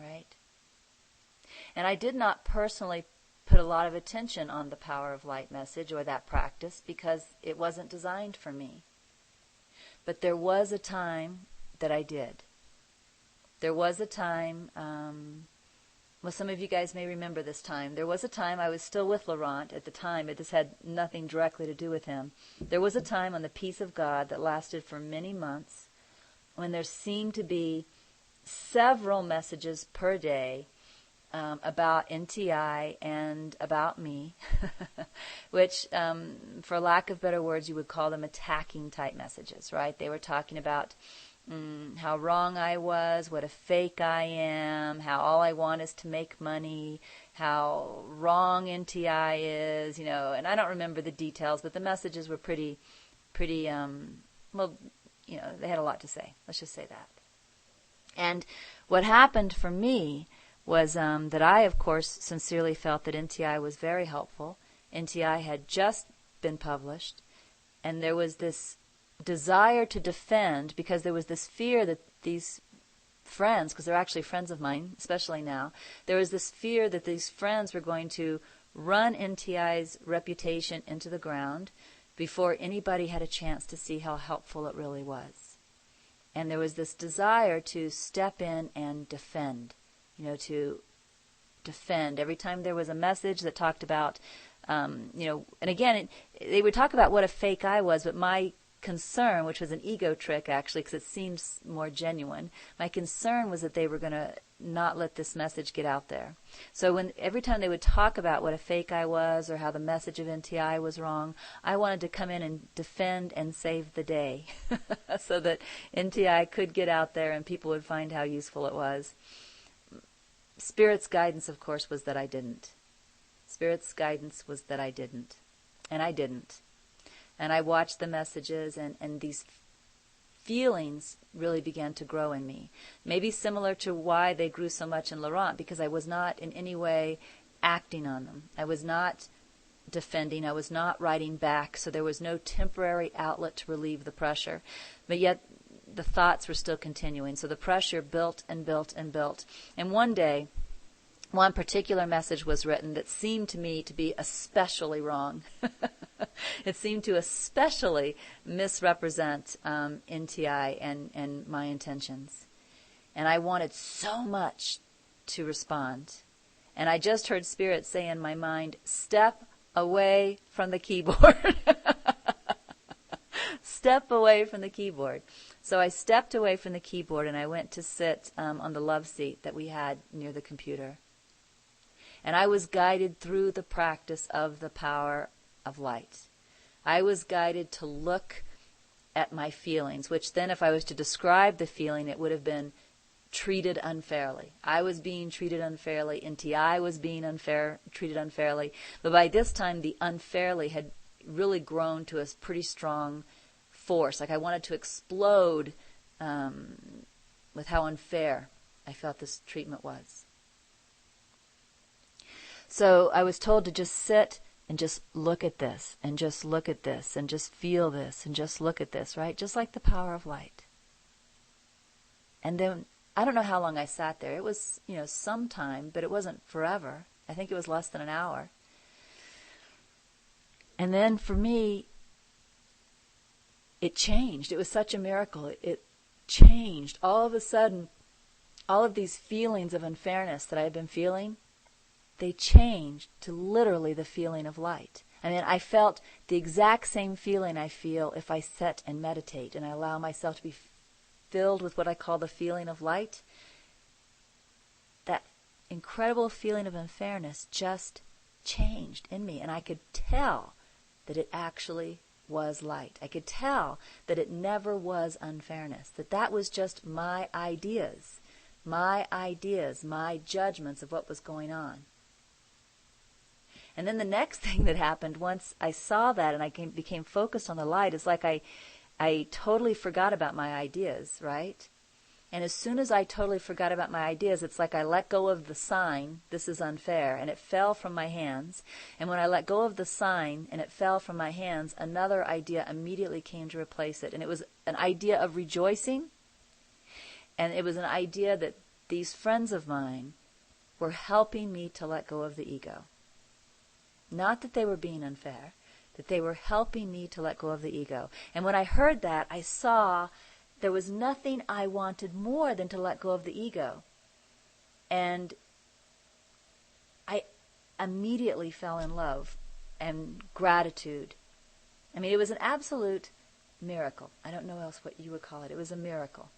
right? And I did not personally put a lot of attention on the Power of Light message or that practice because it wasn't designed for me. But there was a time that I did. There was a time, well, some of you guys may remember this time. There was a time I was still with Laurent at the time. This had nothing directly to do with him. There was a time on the Peace of God that lasted for many months when there seemed to be several messages per day about NTI and about me, which, for lack of better words, you would call them attacking type messages, right? They were talking about how wrong I was, what a fake I am, how all I want is to make money, how wrong NTI is, and I don't remember the details, but the messages were pretty, well, they had a lot to say. Let's just say that. And what happened for me was that I, of course, sincerely felt that NTI was very helpful. NTI had just been published, and there was this desire to defend because there was this fear that these friends, because they're actually friends of mine, especially now, there was this fear that these friends were going to run NTI's reputation into the ground before anybody had a chance to see how helpful it really was. And there was this desire to step in and defend, to defend. Every time there was a message that talked about, and again, they would talk about what a fake I was, but my concern, which was an ego trick actually, because it seems more genuine, my concern was that they were going to not let this message get out there. So every time they would talk about what a fake I was or how the message of NTI was wrong, I wanted to come in and defend and save the day so that NTI could get out there and people would find how useful it was. Spirit's guidance, of course, was that I didn't. Spirit's guidance was that I didn't. And I didn't. And I watched the messages, and these feelings really began to grow in me. Maybe similar to why they grew so much in Laurent, because I was not in any way acting on them. I was not defending. I was not writing back, so there was no temporary outlet to relieve the pressure. But yet the thoughts were still continuing, so the pressure built and built and built. And one day, one particular message was written that seemed to me to be especially wrong. It seemed to especially misrepresent NTI and my intentions. And I wanted so much to respond. And I just heard Spirit say in my mind, step away from the keyboard. Step away from the keyboard. So I stepped away from the keyboard and I went to sit on the love seat that we had near the computer. And I was guided through the practice of the power of light. I was guided to look at my feelings, which then if I was to describe the feeling, it would have been treated unfairly. I was being treated unfairly. NTI was being treated unfairly. But by this time, the unfairly had really grown to a pretty strong force. Like I wanted to explode with how unfair I felt this treatment was. So I was told to just sit and just look at this, and just look at this, and just feel this, and just look at this, right? Just like the power of light. And then, I don't know how long I sat there. It was, some time, but it wasn't forever. I think it was less than an hour. And then for me, it changed. It was such a miracle. It changed. All of a sudden, all of these feelings of unfairness that I had been feeling, they changed to literally the feeling of light. I mean, I felt the exact same feeling I feel if I sit and meditate and I allow myself to be filled with what I call the feeling of light. That incredible feeling of unfairness just changed in me, and I could tell that it actually was light. I could tell that it never was unfairness, that was just my ideas, my judgments of what was going on. And then the next thing that happened once I saw that and I became focused on the light is like I totally forgot about my ideas, right? And as soon as I totally forgot about my ideas, it's like I let go of the sign, this is unfair, and it fell from my hands. And when I let go of the sign and it fell from my hands, another idea immediately came to replace it. And it was an idea of rejoicing, and it was an idea that these friends of mine were helping me to let go of the ego. Not that they were being unfair, that they were helping me to let go of the ego. And when I heard that, I saw there was nothing I wanted more than to let go of the ego. And I immediately fell in love and gratitude. I mean, it was an absolute miracle. I don't know else what you would call it. It was a miracle.